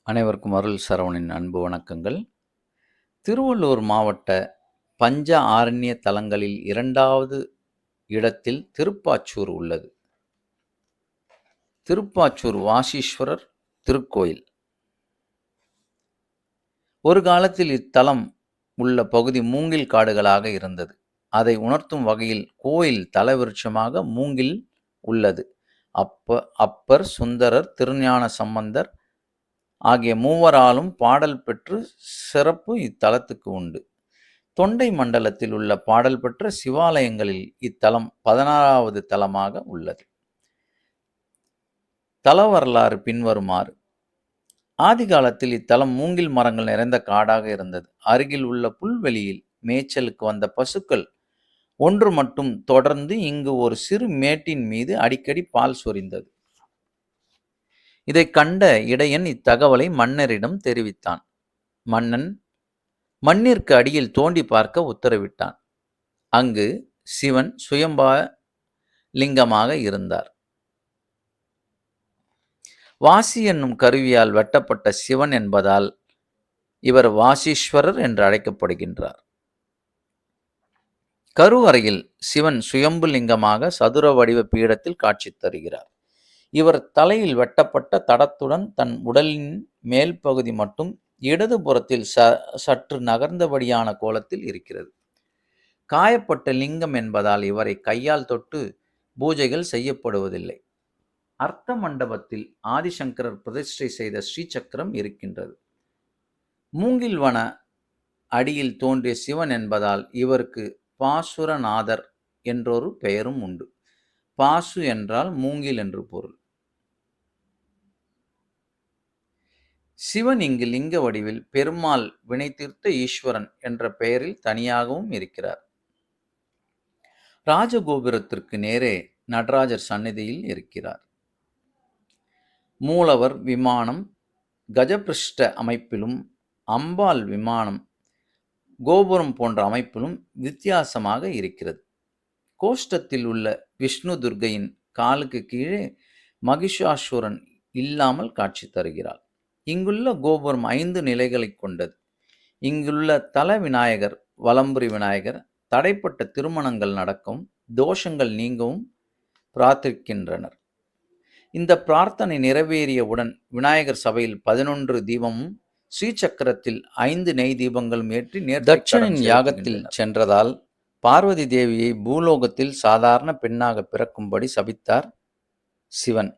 அனைவருக்கும் அருள் சரவணின் அன்பு வணக்கங்கள். திருவள்ளூர் மாவட்ட பஞ்ச ஆரண்ய தலங்களில் 2வது இடத்தில் திருப்பாச்சூர் உள்ளது. திருப்பாச்சூர் வாசீஸ்வரர் திருக்கோயில். ஒரு காலத்தில் இத்தலம் உள்ள பகுதி மூங்கில் காடுகளாக இருந்தது. அதை உணர்த்தும் வகையில் கோயில் தலவிருட்சமாக மூங்கில் உள்ளது. அப்பர், சுந்தரர், திருஞான சம்பந்தர் ஆகிய மூவராலும் பாடல் பெற்று சிறப்பு இத்தலத்துக்கு உண்டு. தொண்டை மண்டலத்தில் உள்ள பாடல் பெற்ற சிவாலயங்களில் இத்தலம் 16வது தலமாக உள்ளது. தல வரலாறு பின்வருமாறு. ஆதி காலத்தில் இத்தலம் மூங்கில் மரங்கள் நிறைந்த காடாக இருந்தது. அருகில் உள்ள புல்வெளியில் மேய்ச்சலுக்கு வந்த பசுக்கள் ஒன்று மட்டும் தொடர்ந்து இங்கு ஒரு சிறு மேட்டின் மீது அடிக்கடி பால் சொரிந்தது. இதை கண்ட இடையன் இத்தகவலை மன்னரிடம் தெரிவித்தான். மன்னன் மண்ணிற்கு அடியில் தோண்டி பார்க்க உத்தரவிட்டான். அங்கு சிவன் சுயம்பா லிங்கமாக இருந்தார். வாசி என்னும் கருவியால் வெட்டப்பட்ட சிவன் என்பதால் இவர் வாசீஸ்வரர் என்று அழைக்கப்படுகின்றார். கருவறையில் சிவன் சுயம்பு லிங்கமாக சதுர வடிவ பீடத்தில் காட்சி தருகிறார். இவர் தலையில் வெட்டப்பட்ட தடத்துடன் தன் உடலின் மேல் பகுதி மட்டும் இடது புறத்தில் சற்று நகர்ந்தபடியான கோலத்தில் இருக்கிறது. காயப்பட்ட லிங்கம் என்பதால் இவரை கையால் தொட்டு பூஜைகள் செய்யப்படுவதில்லை. அர்த்த மண்டபத்தில் ஆதிசங்கரர் பிரதிஷ்டை செய்த ஸ்ரீசக்கரம் இருக்கின்றது. மூங்கில் வன அடியில் தோன்றிய சிவன் என்பதால் இவருக்கு பாசுரநாதர் என்றொரு பெயரும் உண்டு. பாசு என்றால் மூங்கில் என்று பொருள். சிவன் இங்கு லிங்க வடிவில் பெருமாள் வினை தீர்த்த ஈஸ்வரன் என்ற பெயரில் தனியாகவும் இருக்கிறார். ராஜகோபுரத்திற்கு நேரே நடராஜர் சந்நிதியில் இருக்கிறார். மூலவர் விமானம் கஜபிருஷ்ட அமைப்பிலும் அம்பாள் விமானம் கோபுரம் போன்ற அமைப்பிலும் வித்தியாசமாக இருக்கிறது. கோஷ்டத்தில் உள்ள விஷ்ணு துர்க்கையின் காலுக்கு கீழே மகிஷாசுரன் இல்லாமல் காட்சி தருகிறாள். இங்குள்ள கோபுரம் 5 நிலைகளை கொண்டது. இங்குள்ள தல விநாயகர், வலம்புரி விநாயகர் தடைப்பட்ட திருமணங்கள் நடக்கவும் தோஷங்கள் நீங்கவும் பிரார்த்திக்கின்றனர். இந்த பிரார்த்தனை நிறைவேறியவுடன் விநாயகர் சபையில் 11 தீபமும் ஸ்ரீசக்கரத்தில் 5 நெய் தீபங்களும் ஏற்றி தட்சனின் யாகத்தில் சென்றதால் பார்வதி தேவியை பூலோகத்தில் சாதாரண பெண்ணாக பிறக்கும்படி சபித்தார் சிவன்.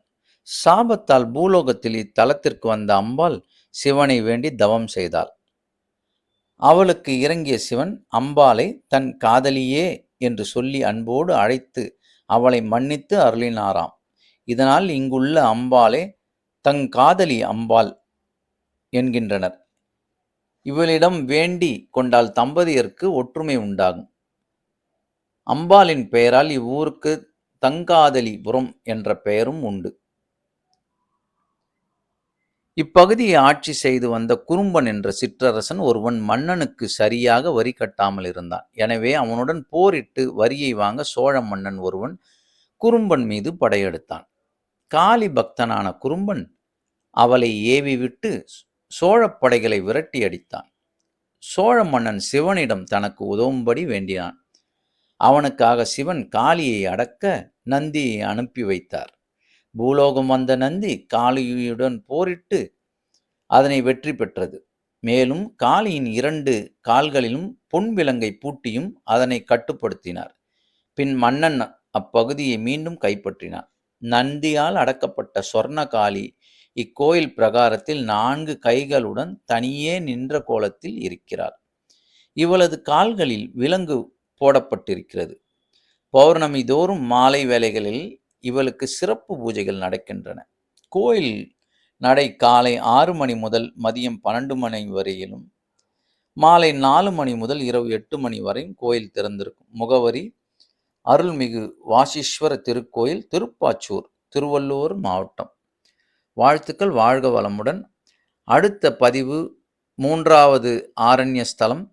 சாபத்தால் பூலோகத்தில் இத்தலத்திற்கு வந்த அம்பாள் சிவனை வேண்டி தவம் செய்தாள். அவளுக்கு இறங்கிய சிவன் அம்பாளை தன் காதலியே என்று சொல்லி அன்போடு அழைத்து அவளை மன்னித்து அருளினாராம். இதனால் இங்குள்ள அம்பாளே தங் காதலி அம்பாள் என்கின்றனர். இவளிடம் வேண்டி கொண்டால் தம்பதியருக்கு ஒற்றுமை உண்டாகும். அம்பாளின் பெயரால் இவ்வூருக்கு தங்காதலிபுரம் என்ற பெயரும் உண்டு. இப்பகுதியை ஆட்சி செய்து வந்த குறும்பன் என்ற சிற்றரசன் ஒருவன் மன்னனுக்கு சரியாக வரி கட்டாமல் இருந்தான். எனவே அவனுடன் போரிட்டு வரியை வாங்க சோழ மன்னன் ஒருவன் குறும்பன் மீது படையெடுத்தான். காளி பக்தனான குறும்பன் அவளை ஏவி விட்டு சோழ படைகளை விரட்டி அடித்தான். சோழ மன்னன் சிவனிடம் தனக்கு உதவும்படி வேண்டினான். அவனுக்காக சிவன் காளியை அடக்க நந்தியை அனுப்பி வைத்தார். பூலோகம் வந்த நந்தி காளியுடன் போரிட்டு அதனை வெற்றி பெற்றது. மேலும் காளியின் 2 கால்களிலும் பொன் விலங்கை பூட்டியும் அதனை கட்டுப்படுத்தினார். பின் மன்னன் அப்பகுதியை மீண்டும் கைப்பற்றினார். நந்தியால் அடக்கப்பட்ட சொர்ணகாளி இக்கோயில் பிரகாரத்தில் 4 கைகளுடன் தனியே நின்ற கோலத்தில் இருக்கிறார். இவளது கால்களில் விலங்கு போடப்பட்டிருக்கிறது. பௌர்ணமி தோறும் மாலை வேளைகளில் இவளுக்கு சிறப்பு பூஜைகள் நடக்கின்றன. கோயில் நடை காலை 6 மணி முதல் மதியம் 12 மணி வரையிலும் மாலை 4 மணி முதல் இரவு 8 மணி வரையும் கோயில் திறந்திருக்கும். முகவரி: அருள்மிகு வாசீஸ்வர திருக்கோயில், திருப்பாச்சூர், திருவள்ளூர் மாவட்டம். வாழ்த்துக்கள். வாழ்க வளமுடன். அடுத்த பதிவு 3வது ஆரண்ய ஸ்தலம்